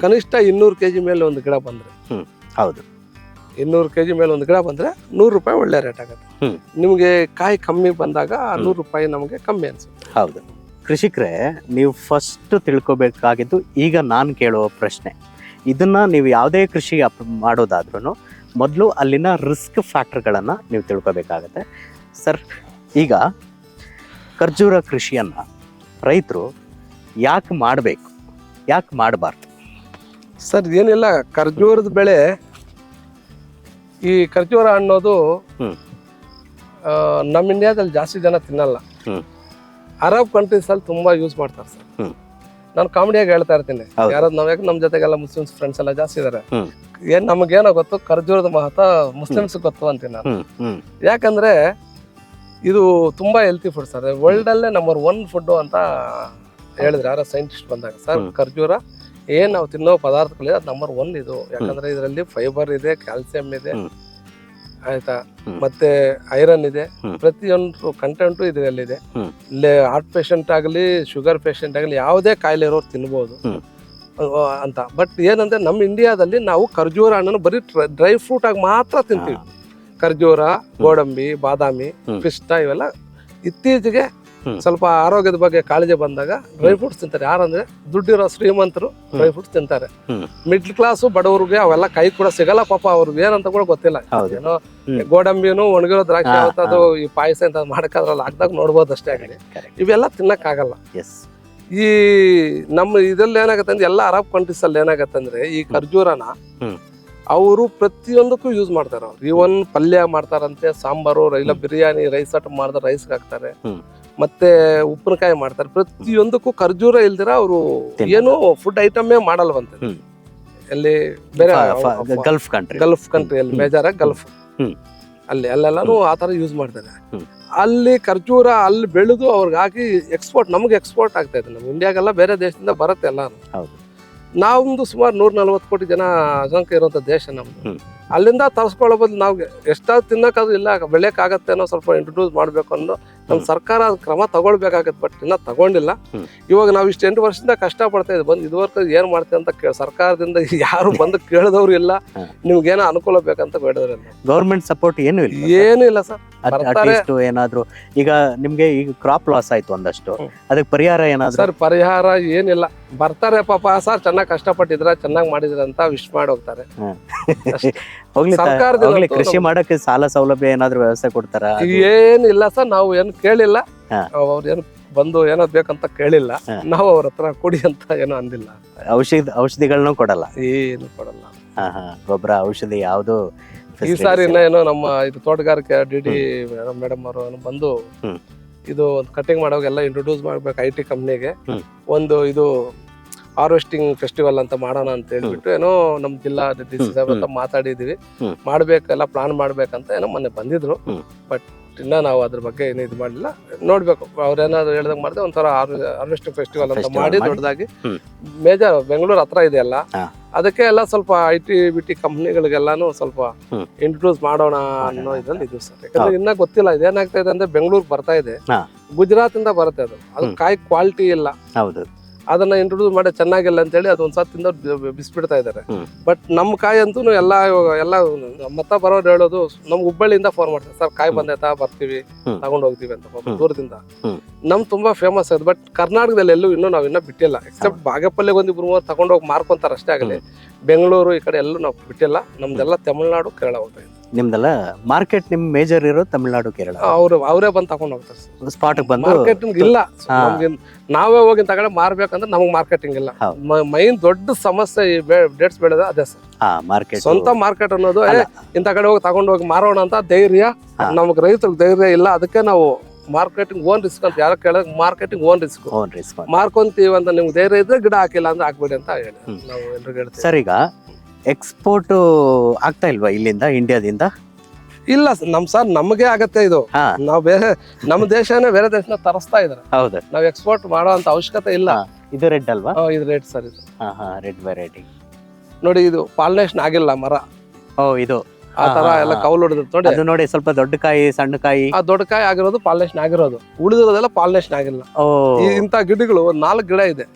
ಕನಿಷ್ಠ 200 kg ಮೇಲೆ ಒಂದು ಗಿಡ ಬಂದ್ರೆ. ಹೌದು, 200 kg ಮೇಲೆ ಒಂದು ಗಿಡ ಬಂದ್ರೆ 100 ರೂಪಾಯಿ ಒಳ್ಳೆ ರೇಟ್ ಆಗುತ್ತೆ. ನಿಮ್ಗೆ ಕಾಯಿ ಕಮ್ಮಿ ಬಂದಾಗ 100 ರೂಪಾಯಿ ನಮಗೆ ಕಮ್ಮಿ ಅನ್ಸುತ್ತೆ. ಹೌದು. ಕೃಷಿಕರೇ, ನೀವು ಫಸ್ಟ್ ತಿಳ್ಕೊಬೇಕಾಗಿದ್ದು ಈಗ ನಾನು ಕೇಳುವ ಪ್ರಶ್ನೆ, ಇದನ್ನ ನೀವು ಯಾವುದೇ ಕೃಷಿ ಮಾಡೋದಾದ್ರೂ ಮೊದಲು ಅಲ್ಲಿನ ರಿಸ್ಕ್ ಫ್ಯಾಕ್ಟರ್ಗಳನ್ನು ನೀವು ತಿಳ್ಕೊಬೇಕಾಗತ್ತೆ. ಸರ್, ಈಗ ಖರ್ಜೂರ ಕೃಷಿಯನ್ನು ರೈತರು ಯಾಕೆ ಮಾಡಬೇಕು, ಯಾಕೆ ಮಾಡಬಾರ್ದು? ಸರ್ ಏನಿಲ್ಲ, ಖರ್ಜೂರದ ಬೆಳೆ, ಈ ಖರ್ಜೂರ ಅನ್ನೋದು ನಮ್ಮ ಇಂಡಿಯಾದಲ್ಲಿ ಜಾಸ್ತಿ ಜನ ತಿನ್ನಲ್ಲ. ಅರಬ್ ಕಂಟ್ರೀಸ್ ಅಲ್ಲಿ ತುಂಬಾ ಯೂಸ್ ಮಾಡ್ತಾರೆ ಸರ್. ನಾನು ಕಾಮಿಡಿಯಾಗಿ ಹೇಳ್ತಾ ಇರ್ತೀನಿ, ಯಾರಾದ್ರು ನಮ್ ಜೊತೆಗೆಲ್ಲ ಮುಸ್ಲಿಮ್ಸ್ ಫ್ರೆಂಡ್ಸ್ ಎಲ್ಲ ಜಾಸ್ತಿ ಇದಾರೆ. ನಮಗೇನೋ ಗೊತ್ತು ಖರ್ಜೂರದ ಮಹತ್ವ ಮುಸ್ಲಿಮ್ಸ್ ಗೊತ್ತು ಅಂತೀನಿ ನಾನು. ಯಾಕಂದ್ರೆ ಇದು ತುಂಬಾ ಹೆಲ್ತಿ ಫುಡ್ ಸರ್. ವರ್ಲ್ಡ್ ಅಲ್ಲೇ ನಂಬರ್ 1 ಫುಡ್ ಅಂತ ಹೇಳಿದ್ರೆ ಯಾರೋ ಸೈಂಟಿಸ್ಟ್ ಬಂದಾಗ, ಸರ್ ಖರ್ಜೂರ ಏನ್ ನಾವು ತಿನ್ನೋ ಪದಾರ್ಥಗಳಿದೆ ಅದು ನಂಬರ್ 1 ಇದು. ಯಾಕಂದ್ರೆ ಇದರಲ್ಲಿ ಫೈಬರ್ ಇದೆ, ಕ್ಯಾಲ್ಸಿಯಂ ಇದೆ, ಆಯ್ತಾ, ಮತ್ತೆ ಐರನ್ ಇದೆ, ಪ್ರತಿಯೊಂದು ಕಂಟೆಂಟು ಇದರಲ್ಲಿದೆ. ಹಾರ್ಟ್ ಪೇಷಂಟ್ ಆಗಲಿ, ಶುಗರ್ ಪೇಷಂಟ್ ಆಗಲಿ, ಯಾವುದೇ ಕಾಯಿಲೆ ಇರೋರು ತಿನ್ಬೋದು ಅಂತ. ಬಟ್ ಏನಂದ್ರೆ ನಮ್ಮ ಇಂಡಿಯಾದಲ್ಲಿ ನಾವು ಖರ್ಜೂರ ಹಣ್ಣನ್ನು ಬರೀ ಡ್ರೈ ಫ್ರೂಟ್ ಆಗಿ ಮಾತ್ರ ತಿಂತೀವಿ. ಖರ್ಜೂರ, ಗೋಡಂಬಿ, ಬಾದಾಮಿ, ಪಿಸ್ತಾ ಇವೆಲ್ಲ ಇತ್ತೀಚೆಗೆ ಸ್ವಲ್ಪ ಆರೋಗ್ಯದ ಬಗ್ಗೆ ಕಾಳಜಿ ಬಂದಾಗ ಡ್ರೈ ಫ್ರೂಟ್ಸ್ ತಿಂತಾರೆ. ಯಾರಂದ್ರೆ ದುಡ್ಡಿರೋ ಶ್ರೀಮಂತರು ಡ್ರೈ ಫ್ರೂಟ್ಸ್ ತಿಂತಾರೆ. ಮಿಡ್ಲ್ ಕ್ಲಾಸ್ ಬಡವರಿಗೆ ಅವೆಲ್ಲ ಕೈ ಕೂಡ ಸಿಗಲ್ಲ ಪಾಪ, ಅವ್ರಿಗೆ ಏನಂತ ಕೂಡ ಗೊತ್ತಿಲ್ಲ. ಏನೋ ಗೋಡಂಬಿನು ಒಣಗಿರೋ ದ್ರಾಕ್ಷಿ ಅದು ಈ ಪಾಯಸ ಅಂತ ಮಾಡಕ್ಕಾದ್ರಲ್ಲ ಹಾಕ್ದಾಗ ನೋಡ್ಬೋದು ಅಷ್ಟೇ ಆಗಲಿ. ಇವೆಲ್ಲ ತಿನ್ನಕ್ ಆಗಲ್ಲ. ಈ ನಮ್ಮ ಇದ್ರಲ್ಲಿ ಏನಾಗತ್ತೆ ಅಂದ್ರೆ ಎಲ್ಲ ಅರಬ್ ಕಂಟ್ರೀಸ್ ಅಲ್ಲಿ ಏನಾಗತ್ತೆ ಅಂದ್ರೆ ಈ ಖರ್ಜೂರನ ಅವರು ಪ್ರತಿಯೊಂದಕ್ಕೂ ಯೂಸ್ ಮಾಡ್ತಾರೆ. ಅವ್ರು ಇವನ್ ಪಲ್ಯ ಮಾಡ್ತಾರಂತೆ, ಸಾಂಬಾರು ಇಲ್ಲ ಬಿರಿಯಾನಿ ರೈಸ್ ಐಟಮ್ ಮಾಡಿದ್ರೆ ರೈಸ್ ಹಾಕ್ತಾರೆ, ಮತ್ತೆ ಉಪ್ಪಿನಕಾಯಿ ಮಾಡ್ತಾರೆ. ಪ್ರತಿಯೊಂದಕ್ಕೂ ಖರ್ಜೂರ ಇಲ್ದಿರ ಅವರು ಏನು ಫುಡ್ ಐಟಮೇ ಮಾಡಲ್ವಂತೆ. ಎಲ್ಲಿ ಬೇರೆ ಗಲ್ಫ್ ಕಂಟ್ರಿ ಅಲ್ಲಿ ಮೇಜರ್ ಗಲ್ಫ್ ಅಲ್ಲೆಲ್ಲಾನು ಆತರ ಯೂಸ್ ಮಾಡ್ತಾರೆ. ಅಲ್ಲಿ ಖರ್ಜೂರ ಅಲ್ಲಿ ಬೆಳೆದು ಅವ್ರಿಗೆ ಹಾಕಿ ಎಕ್ಸ್ಪೋರ್ಟ್, ನಮ್ಗೆ ಎಕ್ಸ್ಪೋರ್ಟ್ ಆಗ್ತಾ ಇದೆ. ನಮ್ಮ ಇಂಡಿಯಾಗೆಲ್ಲ ಬೇರೆ ದೇಶದಿಂದ ಬರುತ್ತೆ ಎಲ್ಲಾನು. ನಾವೊಂದು ಸುಮಾರು 140 ಕೋಟಿ ಜನಸಂಖ್ಯೆ ಇರುವಂತ ದೇಶ ನಮ್ದು. ಅಲ್ಲಿಂದ ತರಿಸ್ಕೊಳ್ಳೋ ಬದಲು ನಾವು ಎಷ್ಟಾದ್ರು ತಿನ್ನೋಕ್ಕಾದ್ರು ಇಲ್ಲ ಬೆಳೆಯಕ್ಕಾಗತ್ತೆ ಅನ್ನೋ ಸ್ವಲ್ಪ ಇಂಟ್ರೊಡ್ಯೂಸ್ ಮಾಡ್ಬೇಕು ಅನ್ನೋ ನಮ್ಮ ಸರ್ಕಾರ ಕ್ರಮ ತಗೊಳ್ಬೇಕಾಗತ್ತೆ. ಬಟ್ ಇನ್ನ ತಗೊಂಡಿಲ್ಲ. ಇವಾಗ ನಾವು ಇಷ್ಟು 8 ವರ್ಷದಿಂದ ಕಷ್ಟ ಪಡ್ತಾ ಇದ್ದೀವಿ. ಬಂದು ಇದುವರೆಗೂ ಏನ್ ಮಾಡ್ತೀವಿ ಅಂತ ಸರ್ಕಾರದಿಂದ ಯಾರು ಬಂದು ಕೇಳಿದವ್ರು ಇಲ್ಲ, ನಿಮ್ಗೇನೋ ಅನುಕೂಲ ಬೇಕಂತ ಬೇಡವ್ರಿಲ್ಲ. ಗವರ್ಮೆಂಟ್ ಸಪೋರ್ಟ್ ಏನು ಇಲ್ಲ ಸರ್. ಏನಾದ್ರು ಈಗ ನಿಮ್ಗೆ ಈಗ ಕ್ರಾಪ್ ಲಾಸ್ ಆಯ್ತು ಒಂದಷ್ಟು, ಅದಕ್ಕೆ ಪರಿಹಾರ ಏನಾದ್ರು? ಸರ್ ಪರಿಹಾರ ಏನಿಲ್ಲ, ಬರ್ತಾರೆ ಪಾಪ ಸರ್ ಚೆನ್ನಾಗಿ ಕಷ್ಟಪಟ್ಟಿದ್ರ ಚೆನ್ನಾಗಿ ಮಾಡಿದ್ರ ಅಂತ ವಿಶ್ ಮಾಡಿ ಹೋಗ್ತಾರೆ. ಹೋಗ್ಲಿ ಕೃಷಿ ಮಾಡಕ್ಕೆ ಸಾಲ ಸೌಲಭ್ಯ ಏನಾದ್ರು ವ್ಯವಸ್ಥೆ ಕೊಡ್ತಾರ? ಏನಿಲ್ಲ ಸರ್, ನಾವು ಏನು ಕೇಳಿಲ್ಲ. ಅವ್ರು ಏನು ಬಂದು ಏನೋ ಬೇಕಂತ ಕೇಳಿಲ್ಲ. ನಾವು ಅವ್ರ ಹತ್ರ ಕೊಡಿ ಅಂತ ಏನೋ ಅಂದಿಲ್ಲ. ಔಷಧಿಗಳನ್ನೂ ಕೊಡಲ್ಲ? ಏನು ಕೊಡಲ್ಲ. ಗೊಬ್ಬರ ಔಷಧಿ ಯಾವ್ದು ಈ ಸಾರಿ ಇನ್ನ ಏನೋ ನಮ್ಮ ಇದು ತೋಟಗಾರಿಕೆ ಡಿಡಿ ಮೇಡಮ್ ಅವರು ಬಂದು ಇದು ಕಟಿಂಗ್ ಮಾಡೋವಾಗ ಎಲ್ಲ ಇಂಟ್ರೊಡ್ಯೂಸ್ ಮಾಡ್ಬೇಕು IT ಕಂಪ್ನಿಗೆ. ಒಂದು ಇದು ಹಾರ್ವೆಸ್ಟಿಂಗ್ ಫೆಸ್ಟಿವಲ್ ಅಂತ ಮಾಡೋಣ ಅಂತ ಹೇಳ್ಬಿಟ್ಟು ಏನೋ ನಮ್ ಜಿಲ್ಲಾ DC ಸಾಹೇಬ್ರ ಮಾತಾಡಿದೀವಿ. ಮಾಡ್ಬೇಕೆಲ್ಲ ಪ್ಲಾನ್ ಮಾಡ್ಬೇಕಂತ ಏನೋ ಮೊನ್ನೆ ಬಂದಿದ್ರು. ಬಟ್ ಇನ್ನ ನಾವು ಅದ್ರ ಬಗ್ಗೆ ಏನು ಇದು ಮಾಡ್ಲಿಲ್ಲ. ನೋಡ್ಬೇಕು ಅವ್ರೇನಾದ್ರು ಹೇಳ್ದಂಗ್ ಮಾಡಿದ್ರೆ ಒಂಥರ ಹಾರ್ವೆಸ್ಟಿಂಗ್ ಫೆಸ್ಟಿವಲ್ ಅಂತ ಮಾಡಿ ದೊಡ್ಡದಾಗಿ ಮೇಜರ್ ಬೆಂಗಳೂರು ಹತ್ರ ಇದೆಯಲ್ಲ, ಅದಕ್ಕೆ ಎಲ್ಲ ಸ್ವಲ್ಪ IT BT ಕಂಪ್ನಿಗಳಿಗೆಲ್ಲಾನು ಸ್ವಲ್ಪ ಇಂಟ್ರೊಡ್ಯೂಸ್ ಮಾಡೋಣ ಅನ್ನೋ ಇದ್ರಲ್ಲಿ ಇದು ಸರ್. ಯಾಕಂದ್ರೆ ಇನ್ನ ಗೊತ್ತಿಲ್ಲ ಇದೇನಾಗ್ತಾ ಇದೆ ಅಂದ್ರೆ ಬೆಂಗಳೂರು ಬರ್ತಾ ಇದೆ, ಗುಜರಾತ್ ಇಂದ ಬರುತ್ತೆ. ಅದು ಕಾಯಿ ಕ್ವಾಲಿಟಿ ಇಲ್ಲ, ಅದನ್ನ ಇಂಟ್ರೊಡ್ಯೂಸ್ ಮಾಡಿ ಚೆನ್ನಾಗಿಲ್ಲ ಅಂತ ಹೇಳಿ ಅದೊಂದ್ ಸತ್ತಿಂದ ಬಿಸ್ಬಿಡ್ತಾ ಇದಾರೆ. ಬಟ್ ನಮ್ ಕಾಯಿ ಅಂತೂ ಎಲ್ಲ ಮತ್ತ ಬರೋರು ಹೇಳೋದು ನಮ್ ಹುಬ್ಬಳ್ಳಿಯಿಂದ ಫೋನ್ ಮಾಡ್ತಾರೆ, ಸರ್ ಕಾಯಿ ಬಂದೈತಾ ಬರ್ತೀವಿ ತಗೊಂಡ್ ಹೋಗ್ತೀವಿ ಅಂತ ದೂರದಿಂದ. ನಮ್ ತುಂಬಾ ಫೇಮಸ್ ಅದು. ಬಟ್ ಕರ್ನಾಟಕದಲ್ಲಿ ಎಲ್ಲೂ ಇನ್ನೂ ನಾವ್ ಇನ್ನ ಬಿಟ್ಟಿಲ್ಲ. ಎಕ್ಸೆಪ್ಟ್ ಬಾಗೇಪಲ್ಲಿಗೆ 1-2 ತಗೊಂಡೋಗಿ ಮಾರ್ಕೊಂತಾರ ಅಷ್ಟೇ ಆಗಲಿ. ಬೆಂಗಳೂರು ಈ ಕಡೆ ಎಲ್ಲೂ ನಾವು ಬಿಟ್ಟಿಲ್ಲ. ನಮ್ದೆಲ್ಲ ತಮಿಳ್ನಾಡು ಕೇರಳ ಹೋಗ್ತಾ ಇದೆ. ನಿಮ್ದೆಲ್ಲ ಮಾರ್ಕೆಟ್ ನಿಮ್ ಮೇಜರ್ ಇರೋ ತಮಿಳ್ನಾಡು ಕೇರಳ? ಅವರೇ ಬಂದು ತಗೊಂಡ್ ಹೋಗ್ತಾರೆ ಸ್ಪಾಟ್ ಬಂದು. ಮಾರ್ಕೆಟಿಂಗ್ ಇಲ್ಲ, ನಾವೇ ಹೋಗಿ ತಗೊಂಡೆ ಮಾರ್ಬೇಕಂದ್ರೆ ನಮಗ್ ಮಾರ್ಕೆಟಿಂಗ್ ಇಲ್ಲ. ಮೈನ್ ದೊಡ್ಡ ಸಮಸ್ಯೆ ಈ ಡೇಟ್ಸ್ ಬೆಳೆದ ಅದೇ ಸರ್. ಸ್ವಂತ ಮಾರ್ಕೆಟ್ ಅನ್ನೋದು ಇಂತ ಕಡೆ ಹೋಗಿ ತಗೊಂಡ್ ಹೋಗಿ ಮಾರೋಣ ಅಂತ ಧೈರ್ಯ ನಮಗ್ ರೈತರಿಗೆ ಧೈರ್ಯ ಇಲ್ಲ. ಅದಕ್ಕೆ ನಾವು ಮಾರ್ಕೆಟಿಂಗ್ ಓನ್ ರಿಸ್ಕ್ ಅಂತ ಯಾರು ಕೇಳಿದ್ರೆ ಮಾರ್ಕೆಟಿಂಗ್ ಓನ್ ರಿಸ್ಕ್ ಮಾರ್ಕೊಂತೀವಿ ಅಂತ ನಿಮ್ಗೆ ಧೈರ್ಯ ಇದ್ರೆ ಗಿಡ ಹಾಕಿಲ್ಲ ಅಂದ್ರೆ ಹಾಕ್ಬೇಡಿ ಅಂತ ಹೇಳಿ ನಾವು ಎಲ್ರಿಗೂ ಹೇಳ್ತೀವಿ. ಸರ್ ಈಗ ಎಕ್ಸ್ಪೋರ್ಟ್ ಆಗ್ತಾ ಇಲ್ವಾ ಇಲ್ಲಿಂದ ಇಂಡಿಯಾದಿಂದ? ಇಲ್ಲ ಸರ್ ನಮಗೆ ಆಗತ್ತೆ ಇದು. ನಾವು ಬೇರೆ ನಮ್ಮ ದೇಶನೇ ಬೇರೆ ದೇಶನ ತರಿಸ್ತಾ ಇದಾರೆ. ಹೌದು, ನಾವ್ ಎಕ್ಸ್ಪೋರ್ಟ್ ಮಾಡೋ ಅಂತ ಅವಶ್ಯಕತೆ ಇಲ್ಲ. ಇದು ರೆಡ್ ಅಲ್ವಾ? ಇದು ರೆಡ್ ಸರ್. ಇದು ರೆಡ್ ವೆರೈಟಿ ನೋಡಿ, ಇದು ಪಾಲಿನೇಷನ್ ಆಗಿಲ್ಲ ಮರ. ಇದು ಆ ತರ ಎಲ್ಲ ಕೌಲ್ ಹೊಡೆದಿತ್ತು ನೋಡಿ. ಅದು ನೋಡಿ ಸ್ವಲ್ಪ ದೊಡ್ಡ ಕಾಯಿ ಸಣ್ಣ ಕಾಯಿ. ಆ ದೊಡ್ಡ ಕಾಯಿ ಆಗಿರೋದು ಪಾಲಿನೇಷನ್ ಆಗಿರೋದು, ಉಳಿದಿರೋದೆಲ್ಲ ಪಾಲಿನೇಷನ್ ಆಗಿಲ್ಲ. ಇಂತ ಗಿಡಗಳು 4 ಗಿಡ ಇದೆ.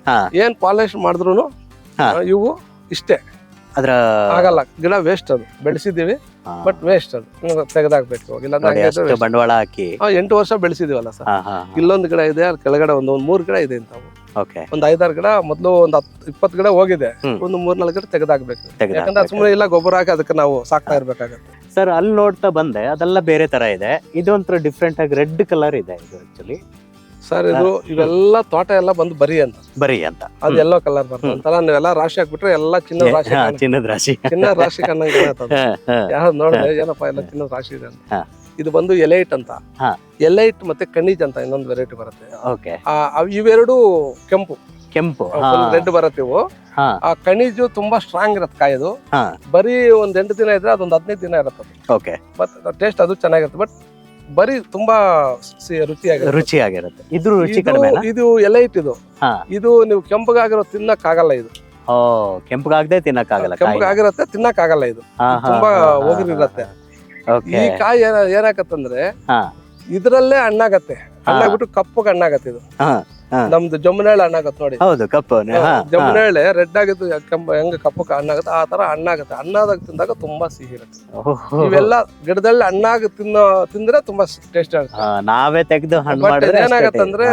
ಏನ್ ಪಾಲಿನೇಷನ್ ಮಾಡಿದ್ರು ಇವು ಇಷ್ಟೇ ಅದ್ರ ಆಗಲ್ಲ. ಗಿಡ ವೇಸ್ಟ್, ಅದು ಬೆಳೆಸಿದೀವಿ ಬಟ್ ವೇಸ್ಟ್, ಅದು ತೆಗೆದಾಕ್ಬೇಕು. ಬಂಡವಾಳ ಹಾಕಿ 8 ವರ್ಷ ಬೆಳೆಸಿದೀವಲ್ಲ ಸರ್. ಇಲ್ಲೊಂದು ಗಿಡ ಇದೆ, ಅಲ್ಲಿ ಕೆಳಗಡೆ ಒಂದು 3 ಗಿಡ ಇದೆ ಇಂತಾವು. ಒಂದ್ 5-6 ಗಿಡ ಮೊದ್ಲು ಒಂದ್ 20 ಗಿಡ ಹೋಗಿದೆ. ಒಂದು 3-4 ಗಿಡ ತೆಗೆದಾಕ್ಬೇಕು. ಯಾಕಂದ್ರೆ ಸುಮ್ಮನೆ ಇಲ್ಲ ಗೊಬ್ಬರ ಹಾಕಿ ಅದಕ್ಕೆ ನಾವು ಸಾಕ್ತಾ ಇರ್ಬೇಕಾಗತ್ತೆ. ಸರ್ ಅಲ್ಲಿ ನೋಡ್ತಾ ಬಂದೆ, ಅದೆಲ್ಲ ಬೇರೆ ತರ ಇದೆ. ಇದೊಂಥರ ಡಿಫ್ರೆಂಟ್ ಆಗಿ ರೆಡ್ ಕಲರ್ ಇದೆ ಇದು ಆಕ್ಚುಲಿ. ಸರ್ ಇದು ಇವೆಲ್ಲ ತೋಟ ಎಲ್ಲ ಬಂದು ಬರಿ ಅಂತ ಅದು ಯೆಲ್ಲೋ ಕಲರ್ ಬರ್ತದೆ. ಒಂಥರ ನೀವೆಲ್ಲ ರಾಶಿ ಹಾಕ್ಬಿಟ್ರೆ ಎಲ್ಲ ಚಿನ್ನದ ರಾಶಿ ಕಣ್ಣಂಗೆ ಯಾರು ನೋಡಿದ್ರೆ ಏನಪ್ಪಾ ಎಲ್ಲ ಚಿನ್ನದ ರಾಶಿ ಇದೆ ಅಂತ. ಇದು ಬಂದು ಎಲೈಟ್ ಅಂತ, ಎಲೈಟ್ ಮತ್ತೆ ಕಣಿಜ್ ಅಂತ ಇನ್ನೊಂದು ವೆರೈಟಿ ಬರುತ್ತೆ. ಇವೆರಡು ಕೆಂಪು ರೆಡ್ ಬರುತ್ತೆ ಇವು. ಆ ಕಣಿಜು ತುಂಬಾ ಸ್ಟ್ರಾಂಗ್ ಇರತ್ತೆ ಕಾಯಿದು. ಬರೀ ಒಂದ್ 8 ದಿನ ಇದ್ರೆ ಅದೊಂದ್ 15 ದಿನ ಇರತ್ತೆ. ಬಟ್ ಟೇಸ್ಟ್ ಅದು ಚೆನ್ನಾಗಿರುತ್ತೆ. ಬಟ್ ಬರೀ ತುಂಬಾ ರುಚಿಯಾಗಿರುತ್ತೆ. ಇದು ರುಚಿ ಕಡಿಮೆ. ಇದು ಎಲೈಟ್. ಇದು ನೀವು ಕೆಂಪಗಾಗಿರೋ ತಿನ್ನಕ್ ಆಗಲ್ಲ. ಇದು ಕೆಂಪಗಾಗದೆ ತಿನ್ನಕ್ಕಾಗಲ್ಲ, ಕೆಂಪಗಾಗಿರತ್ತೆ ತಿನ್ನಕ್ ಆಗಲ್ಲ. ಇದು ತುಂಬಾ ಹೋಗಿರುತ್ತೆ. ಈ ಕಾಯಿ ಏನಾಗತ್ತಂದ್ರೆ ಇದ್ರಲ್ಲೇ ಹಣ್ಣಾಗತ್ತೆ. ಹಣ್ಣಾಗ್ಬಿಟ್ಟು ಕಪ್ಪಗೆ ಹಣ್ಣಾಗತ್ತೆ. ಇದು ಹಾ. ನಮ್ದು ಜಮುನೇಳೆ ಹಣ್ಣಾಗತ್ತೆ ನೋಡಿ, ಹೌದು ಕಪ್ಪು ಜಮುನೇಳೆ ರೆಡ್ ಆಗಿದ್ದು ಹೆಂಗ ಕಪ್ಪು ಹಣ್ಣಾಗುತ್ತೆ ಆ ತರ ಹಣ್ಣಾಗುತ್ತೆ. ಹಣ್ಣಾದಾಗ ತಿಂದಾಗ ತುಂಬಾ ಸಿಹಿ ಇರುತ್ತೆ. ಇವೆಲ್ಲ ಗಿಡದಲ್ಲಿ ಹಣ್ಣಾಗಿ ತಿಂದ್ರೆ ತುಂಬಾ ಟೇಸ್ಟ್ ಆಗುತ್ತೆ. ನಾವೇ ತೆಗೆದು ಹಣ್ಣು ಬಟ್ ಮಾಡಿದ್ರೆ ಏನಾಗತ್ತಂದ್ರೆ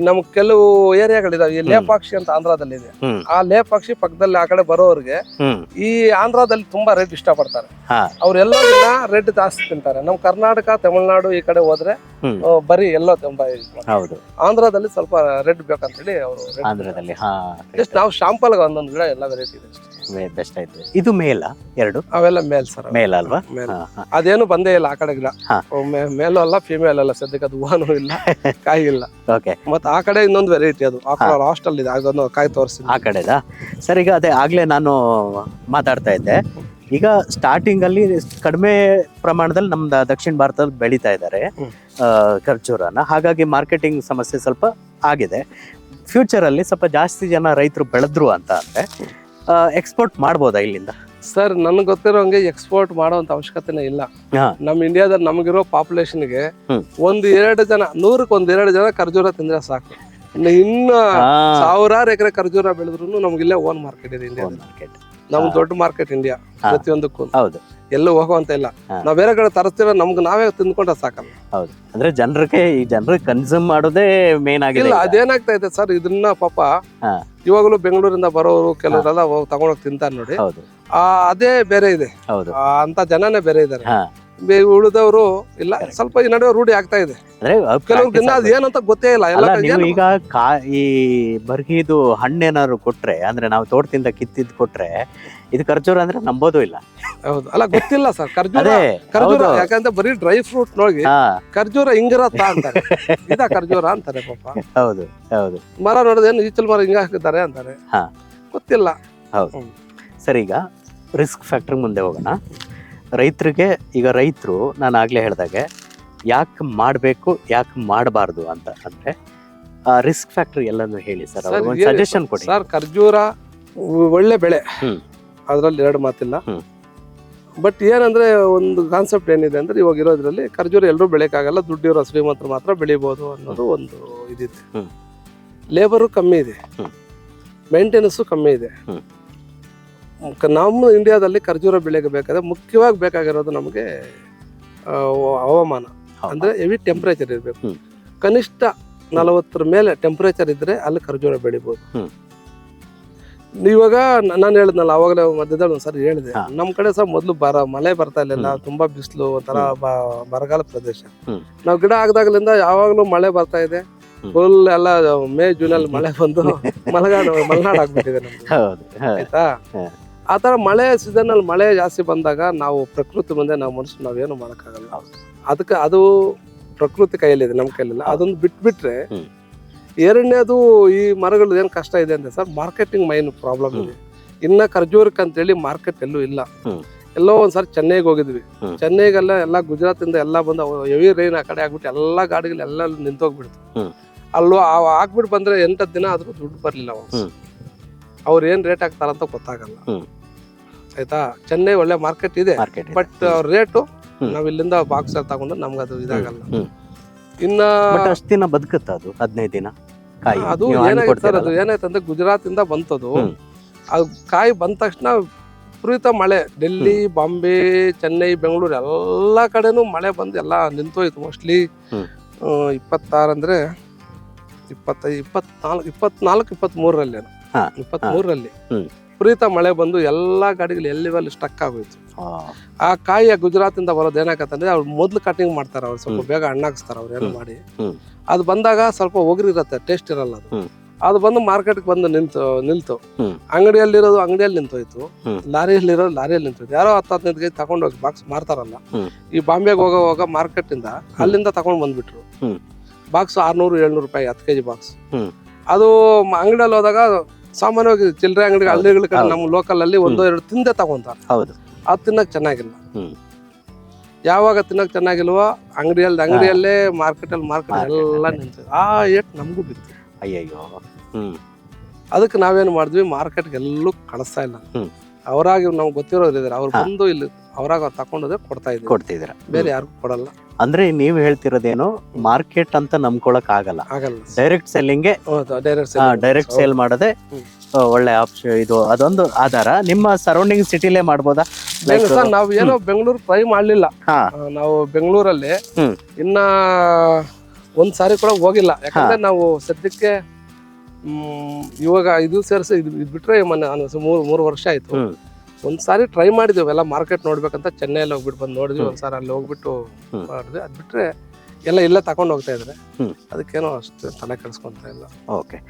ನಮ್ ಕೆಲವು ಏರಿಯಾಗಳಿದಾವೆ, ಈ ಲೇಪಾಕ್ಷಿ ಅಂತ ಆಂಧ್ರದಲ್ಲಿ ಇದೆ. ಆ ಲೇಪಾಕ್ಷಿ ಪಕ್ಕದಲ್ಲಿ ಆ ಕಡೆ ಬರೋರ್ಗೆ ಈ ಆಂಧ್ರದಲ್ಲಿ ತುಂಬಾ ರೆಡ್ ಇಷ್ಟಪಡ್ತಾರೆ. ಅವ್ರೆಲ್ಲ ರೆಡ್ ಜಾಸ್ತಿ ತಿಂತಾರೆ. ನಮ್ ಕರ್ನಾಟಕ, ತಮಿಳ್ನಾಡು ಈ ಕಡೆ ಹೋದ್ರೆ ಬರೀ ಎಲ್ಲೋ ತುಂಬಾ ಹೌದು. ಆಂಧ್ರದಲ್ಲಿ ಸ್ವಲ್ಪ ರೆಡ್ ಬೇಕಂತ ಹೇಳಿ ಅವರು ಆಂಧ್ರದಲ್ಲಿ ಜಸ್ಟ್ ನಾವು ಶಾಂಪಲ್ ಒಂದೊಂದು ಗಿಡ ಎಲ್ಲ ವೆರೈಟಿ ಇದೆ. ಬೆಸ್ಟ್ ಆಯ್ತು. ಇದು ಮೇಲ ಎರಡು ಅವೆಲ್ಲ ಮೇಲ್ ಸರ್, ಮೇಲ್ ಅಲ್ವಾ? ಅದೇನು ಬಂದೇ ಇಲ್ಲ ಆ ಕಡೆ ಗಿಡ. ಮೇಲು ಅಲ್ಲ ಫಿಮೇಲ್ ಅಲ್ಲ, ಸದ್ಯಕ್ಕೆ ಅದು ಹೂವಾನು ಇಲ್ಲ, ಕಾಯಿ ಇಲ್ಲ. ಓಕೆ. ಮತ್ತೆ ಆ ಕಡೆ ಇನ್ನೊಂದು ವೆರೈಟಿ ಅದು ಲಾಸ್ಟ್ ಅಲ್ಲಿ ಇದೆ, ಅದನ್ನು ಕಾಯಿ ತೋರಿಸಿ ಆ ಕಡೆದಾ ಸರ್? ಈಗ ಅದೇ ಆಗ್ಲೇ ನಾನು ಮಾತಾಡ್ತಾ ಇದ್ದೆ, ಈಗ ಸ್ಟಾರ್ಟಿಂಗ್ ಅಲ್ಲಿ ಕಡಿಮೆ ಪ್ರಮಾಣದಲ್ಲಿ ನಮ್ದು ದಕ್ಷಿಣ ಭಾರತದಲ್ಲಿ ಬೆಳೀತಾ ಇದ್ದಾರೆ ಖರ್ಜೂರನ, ಹಾಗಾಗಿ ಮಾರ್ಕೆಟಿಂಗ್ ಸಮಸ್ಯೆ ಸ್ವಲ್ಪ ಆಗಿದೆ. ಫ್ಯೂಚರ್ ಅಲ್ಲಿ ಸ್ವಲ್ಪ ಜಾಸ್ತಿ ಜನ ರೈತರು ಬೆಳೆದ್ರು ಅಂತ ಅಂದ್ರೆ ಎಕ್ಸ್ಪೋರ್ಟ್ ಮಾಡ್ಬೋದಾ ಇಲ್ಲಿಂದ? ಸರ್ ನನ್ಗೆ ಗೊತ್ತಿರೋ ಹಂಗೆ ಎಕ್ಸ್ಪೋರ್ಟ್ ಮಾಡೋಂತ ಅವಶ್ಯಕತೆನೇ ಇಲ್ಲ. ನಮ್ ಇಂಡಿಯಾದಲ್ಲಿ ನಮಗಿರೋ ಪಾಪ್ಯುಲೇಷನ್ಗೆ 1-2 ಜನ, 100ಕ್ಕೆ 1-2 ಜನ ಖರ್ಜೂರ ತಿಂದ್ರೆ ಸಾಕು. ಇನ್ನು ಸಾವಿರಾರು ಎಕರೆ ಖರ್ಜೂರ ಬೆಳೆದ್ರು ನಮ್ಗಿಲ್ಲೇ ಓನ್ ಮಾರ್ಕೆಟ್ ಇದೆ ಇಂಡಿಯಾ. ನಮ್ ದೊಡ್ಡ ಮಾರ್ಕೆಟ್ ಇಂಡಿಯಾ ಪ್ರತಿಯೊಂದಕ್ಕೂ. ಹೌದು, ಎಲ್ಲೂ ಹೋಗುವಂತ ಇಲ್ಲ. ನಾವ್ ಬೇರೆ ಕಡೆ ತರಿಸ್ತೀರ, ನಮ್ಗೆ ನಾವೇ ತಿಂದ್ಕೊಂಡ್ರೆ ಸಾಕಲ್ಲ. ಹೌದು, ಅಂದ್ರೆ ಜನರಿಗೆ ಕನ್ಸ್ಯೂಮ್ ಮಾಡೋದೇ ಮೇನ್ ಆಗಿದೆ. ಇಲ್ಲ, ಅದೇನಾಗ್ತಾ ಇದೆ ಸರ್, ಇದನ್ನ ಪಾಪ ಇವಾಗಲೂ ಬೆಂಗಳೂರಿಂದ ಬರೋರು ಕೆಲವರೆಲ್ಲ ತಗೊಂಡೋಗಿ ತಿಂತಾರೆ ನೋಡಿ. ಅದೇ ಬೇರೆ ಇದೆ, ಅಂತ ಜನನೇ ಬೇರೆ ಇದಾರೆ. ಉಳಿದವರು ಇಲ್ಲ, ಸ್ವಲ್ಪ ಈ ನಡುವೆ ರೂಢಿ ಆಗ್ತಾ ಇದೆ. ಕೆಲವ್ರಿಗೆ ಅದ್ ಏನಂತ ಗೊತ್ತೇ ಇಲ್ಲ. ನೀವು ಈಗ ಈ ಬರ್ಗಿದು ಹಣ್ಣೇನಾದ್ರು ಕೊಟ್ರೆ, ಅಂದ್ರೆ ನಾವು ತೋಟದಿಂದ ಕಿತ್ತಿದ್ ಕೊಟ್ರೆ, ಇದು ಖರ್ಜೂರ ಅಂದ್ರೆ ನಂಬೋದು ಇಲ್ಲ. ಹೌದು, ಅಲ್ಲ ಗೊತ್ತಿಲ್ಲ ಸರ್ ಖರ್ಜೂರ ಯಾಕಂದ್ರೆ ಬರೀ ಡ್ರೈ ಫ್ರೂಟ್ ನೋಡಿ ಖರ್ಜೂರ ಹಿಂಗಿರತ್ತ ಅಂತಾರೆ, ಇದ ಖರ್ಜೂರ ಅಂತಾರೆ ಪಾಪ. ಹೌದು ಹೌದು. ಮರ ನೋಡಿದೇನು ಈಚಲ್ ಮರ ಹಿಂಗ ಹಾಕಿದ್ದಾರೆ ಅಂತಾರೆ, ಗೊತ್ತಿಲ್ಲ. ಹೌದು ಸರ್, ಈಗ ರಿಸ್ಕ್ ಫ್ಯಾಕ್ಟರ್ ಮುಂದೆ ಹೋಗೋಣ. ರೈತರಿಗೆ, ಈಗ ರೈತರು ನಾನು ಆಗ್ಲೇ ಹೇಳ್ದಾಗೆ ಯಾಕೆ ಮಾಡಬೇಕು ಯಾಕೆ ಮಾಡಬಾರ್ದು ಅಂತ ಅಂದ್ರೆ ರಿಸ್ಕ್ ಫ್ಯಾಕ್ಟರ್ ಎಲ್ಲಾನು ಹೇಳಿ ಸರ್, ಸಜೆಷನ್ ಕೊಡಿ ಸರ್. ಖರ್ಜೂರ ಒಳ್ಳೆ ಬೆಳೆ, ಅದ್ರಲ್ಲಿ 2 ಮಾತಿಲ್ಲ. ಬಟ್ ಏನಂದ್ರೆ ಒಂದು ಕಾನ್ಸೆಪ್ಟ್ ಏನಿದೆ ಅಂದ್ರೆ, ಇವಾಗ ಇರೋದ್ರಲ್ಲಿ ಖರ್ಜೂರ ಎಲ್ಲರೂ ಬೆಳೆಯಕ್ಕಾಗಲ್ಲ, ದುಡ್ಡಿರೋ ಶ್ರೀಮಂತರು ಮಾತ್ರ ಬೆಳಿಬಹುದು ಅನ್ನೋದು ಒಂದು ಇದಿದೆ. ಲೇಬರು ಕಮ್ಮಿ ಇದೆ, ಮೇಂಟೆನೆನ್ಸು ಕಮ್ಮಿ ಇದೆ. ನಮ್ಮ ಇಂಡಿಯಾದಲ್ಲಿ ಖರ್ಜೂರ ಬೆಳೆಗೆ ಬೇಕಾದ್ರೆ ಮುಖ್ಯವಾಗಿ ಬೇಕಾಗಿರೋದು ನಮಗೆ ಹವಾಮಾನ, ಅಂದ್ರೆ ಹೆವಿ ಟೆಂಪರೇಚರ್ ಇರಬೇಕು. ಕನಿಷ್ಠ 40 ಮೇಲೆ ಟೆಂಪರೇಚರ್ ಇದ್ರೆ ಅಲ್ಲಿ ಖರ್ಜೂರ ಬೆಳಿಬಹುದು. ಇವಾಗ ನಾನು ಹೇಳಿದ್ನಲ್ಲ ಅವಾಗಲೇ ಮಧ್ಯದಲ್ಲಿ ಒಂದ್ಸರಿ ಹೇಳಿದೆ, ನಮ್ ಕಡೆ ಸಹ ಮೊದ್ಲು ಮಳೆ ಬರ್ತಾ ಇಲ್ಲ, ತುಂಬಾ ಬಿಸಿಲು, ಒಂಥರ ಬರಗಾಲ ಪ್ರದೇಶ. ನಾವು ಗಿಡ ಹಾಕ್ದಾಗ್ಲಿಂದ ಯಾವಾಗ್ಲೂ ಮಳೆ ಬರ್ತಾ ಇದೆ. ಫುಲ್ ಎಲ್ಲ ಮೇ ಜೂನ್ ಅಲ್ಲಿ ಮಳೆ ಬಂದು ಮಲೆನಾಡು ಆಗ್ಬಿಟ್ಟಿದೆ ನಮ್ಗೆ, ಆಯ್ತಾ? ಆತರ ಮಳೆ ಸೀಸನ್ ಅಲ್ಲಿ ಮಳೆ ಜಾಸ್ತಿ ಬಂದಾಗ ನಾವು ಪ್ರಕೃತಿ ಮುಂದೆ ನಾವು ಮನುಷ್ಯರು ನಾವೇನು ಮಾಡಕ್ಕಾಗಲ್ಲ. ಅದಕ್ಕೆ ಅದು ಪ್ರಕೃತಿ ಕೈಯಲ್ಲಿದೆ, ನಮ್ ಕೈಲಿಲ್ಲ. ಅದೊಂದು ಬಿಟ್ಬಿಟ್ರೆ, ಎರಡನೇದು ಈ ಮರಗಳು ಏನ್ ಕಷ್ಟ ಇದೆ ಅಂದ್ರೆ ಸರ್, ಮಾರ್ಕೆಟಿಂಗ್ ಮೈನ್ ಪ್ರಾಬ್ಲಮ್ ಇದೆ. ಇನ್ನ ಖರ್ಜೂರಕ್ಕೆ ಅಂತೇಳಿ ಮಾರ್ಕೆಟ್ ಎಲ್ಲೂ ಇಲ್ಲ. ಎಲ್ಲೋ ಒಂದ್ಸರಿ ಚೆನ್ನೈಗೆ ಹೋಗಿದ್ವಿ. ಚೆನ್ನೈಗೆಲ್ಲ ಎಲ್ಲ ಗುಜರಾತ್ ಇಂದ ಎಲ್ಲ ಬಂದು ಹೆವಿ ರೈನ್ ಆ ಕಡೆ ಆಗ್ಬಿಟ್ಟು ಎಲ್ಲಾ ಗಾಡಿಗಳು ಎಲ್ಲ ನಿಂತೋಗ್ಬಿಡ್ತು. ಅಲ್ಲೂ ಹಾಕ್ಬಿಟ್ಟು ಬಂದ್ರೆ 8 ದಿನ ಆದ್ರೂ ದುಡ್ಡು ಬರ್ಲಿಲ್ಲ. ಅವ್ರು ಏನ್ ರೇಟ್ ಹಾಕ್ತಾರಂತ ಗೊತ್ತಾಗಲ್ಲ, ಆಯ್ತಾ? ಚೆನ್ನೈ ಒಳ್ಳೆ ಮಾರ್ಕೆಟ್ ಇದೆ, ಬಟ್ ರೇಟು ನಾವ್ ಇಲ್ಲಿಂದ ಬಾಕ್ಸ್ ತಗೊಂಡು ನಮ್ಗೆ ಅದು ಇದಾಗಲ್ಲ. ಇನ್ನ ಅಷ್ಟು ದಿನ ಬದುಕುತ್ತ ಅದು 15 ದಿನ ಅದು ಏನಾಗುತ್ತೆ ಸರ್, ಅದು ಏನಾಯ್ತಂದ್ರೆ ಗುಜರಾತ್ ಇಂದ ಬಂತದು. ಅದು ಕಾಯಿ ಬಂದ ತಕ್ಷಣ ವಿಪರೀತ ಮಳೆ, ಡೆಲ್ಲಿ, ಬಾಂಬೆ, ಚೆನ್ನೈ, ಬೆಂಗಳೂರು ಎಲ್ಲಾ ಕಡೆನೂ ಮಳೆ ಬಂದು ಎಲ್ಲ ನಿಂತೋಯ್ತು. ಮೋಸ್ಟ್ಲಿ 26 ಅಂದ್ರೆ 23ರಲ್ಲಿ 23ರಲ್ಲಿ ವಿಪರೀತ ಮಳೆ ಬಂದು ಎಲ್ಲಾ ಗಾಡಿಗಳು ಎಲ್ಲಿ ಸ್ಟಕ್ ಆಗೋಯ್ತು. ಆ ಕಾಯಿಯ ಗುಜರಾತ್ ಇಂದ ಬರೋದು ಏನಾಗತ್ತಂದ್ರೆ, ಅವ್ರು ಮೊದ್ಲು ಕಟಿಂಗ್ ಮಾಡ್ತಾರೆ, ಅವ್ರು ಸ್ವಲ್ಪ ಬೇಗ ಹಣ್ಣಾಗಿಸ್ತಾರ ಅವ್ರು ಏನೋ ಮಾಡಿ. ಅದು ಬಂದಾಗ ಸ್ವಲ್ಪ ಒಗರು ಇರತ್ತೆ, ಟೇಸ್ಟ್ ಇರಲ್ಲ. ಅದು ಬಂದು ಮಾರ್ಕೆಟ್ ಬಂದು ನಿಲ್ತು. ಅಂಗಡಿಯಲ್ಲಿರೋದು ಅಂಗಡಿಯಲ್ಲಿ ನಿಂತೋಯ್ತು, ಲಾರಿಯಲ್ಲಿರೋದು ಲಾರಿಯಲ್ಲಿ ನಿಂತೋಯ್ತು. ಯಾರೋ 10-15 ಕೆಜಿ ತಗೊಂಡೋಗಿ ಬಾಕ್ಸ್ ಮಾರ್ತಾರಲ್ಲ, ಈ ಬಾಂಬೆಗೆ ಹೋಗೋವಾಗ ಮಾರ್ಕೆಟ್ ಇಂದ ಅಲ್ಲಿಂದ ತಗೊಂಡ್ ಬಂದ್ಬಿಟ್ರು. ಬಾಕ್ಸ್ 600-700 ರೂಪಾಯಿ 10 ಕೆಜಿ ಬಾಕ್ಸ್. ಅದು ಅಂಗಡಿಯಲ್ಲಿ ಹೋದಾಗ ಸಾಮಾನ್ಯವಾಗಿ ಚಿಲ್ಲರೆ ಹಳ್ಳಿಗಳ ಕಡೆ ನಮ್ಮ ಲೋಕಲ್ ಅಲ್ಲಿ 1-2 ತಿಂದೆ ತಗೊಂತಾರೆ. ಅದು ತಿನ್ನಕ್ ಚೆನ್ನಾಗಿಲ್ಲ. ಯಾವಾಗ ತಿನ್ನಕ್ ಚೆನ್ನಾಗಿಲ್ವೋ ಅಂಗಡಿಯಲ್ಲೇ ಮಾರ್ಕೆಟ್ ಎಲ್ಲ ನಿಂತು ಆ ಏಟ್ ನಮಗೂ ಬಿತ್ತು. ಅಯ್ಯಯ್ಯೋ. ಅದಕ್ಕೆ ನಾವೇನು ಮಾಡಿದ್ವಿ, ಮಾರ್ಕೆಟ್ಗೆ ಎಲ್ಲೂ ಕಳಿಸ್ತಾ ಇಲ್ಲ. ಅವರಾಗಿ ನಮ್ಗೆ ಗೊತ್ತಿರೋರು ಇದಾರೆ, ಅವ್ರು ಬಂದು ಇಲ್ಲಿ ಅವರಾಗ ತಕೊಂಡೋದ್ರೆ ಕೊಡ್ತಿದ್ದೀರಾ. ಬೇರೆ ಯಾರಿಗೂ ಕೊಡಲ್ಲ. ಅಂದ್ರೆ ನೀವು ಹೇಳ್ತಿರೋದೇನು, ಮಾರ್ಕೆಟ್ ಅಂತ ನಂಬ್ಕೊಳಕ್ ಆಗಲ್ಲ, ಡೈರೆಕ್ಟ್ ಸೆಲ್ಲಿಂಗ್ಗೆ ಡೈರೆಕ್ಟ್ ಸೇಲ್ ಮಾಡದೆ ಒಳ್ಳೆ ಆಪ್ಷನ್ ಇದು, ಅದೊಂದು ಆಧಾರ. ನಿಮ್ಮ ಸರೌಂಡಿಂಗ್ ಸಿಟಿಲೇ ಮಾಡ್ಬೋದಾ? ನಾವು ಏನೋ ಬೆಂಗಳೂರು ಟ್ರೈ ಮಾಡ್ಲಿಲ್ಲ. ನಾವು ಬೆಂಗಳೂರಲ್ಲಿ ಇನ್ನ ಒಂದ್ ಸಾರಿ ಕೂಡ ಹೋಗಿಲ್ಲ. ಯಾಕಂದ್ರೆ ನಾವು ಸದ್ಯಕ್ಕೆ ಇವಾಗ ಇದು ಸೇರಿಸಿ ಇದು ಬಿಟ್ರೆ ಮೊನ್ನೆ 3 ವರ್ಷ ಆಯ್ತು. ಒಂದ್ಸಾರಿ ಟ್ರೈ ಮಾಡಿದ್ವಿ ಎಲ್ಲ ಮಾರ್ಕೆಟ್ ನೋಡ್ಬೇಕಂತ ಚೆನ್ನೈಯಲ್ಲಿ ಹೋಗ್ಬಿಟ್ಟು ಬಂದು ನೋಡಿದ್ವಿ. ಒಂದ್ಸಾರಿ ಅಲ್ಲಿ ಹೋಗ್ಬಿಟ್ಟು ಮಾಡಿದ್ವಿ. ಅದ್ ಬಿಟ್ರೆ ಎಲ್ಲ ಇಲ್ಲೇ ತಗೊಂಡ್ ಹೋಗ್ತಾ ಇದ್ರೆ ಅದಕ್ಕೇನೋ ಅಷ್ಟು ತಲೆ ಕೆಡಿಸ್ಕೊಂತ ಇಲ್ಲ. ಓಕೆ.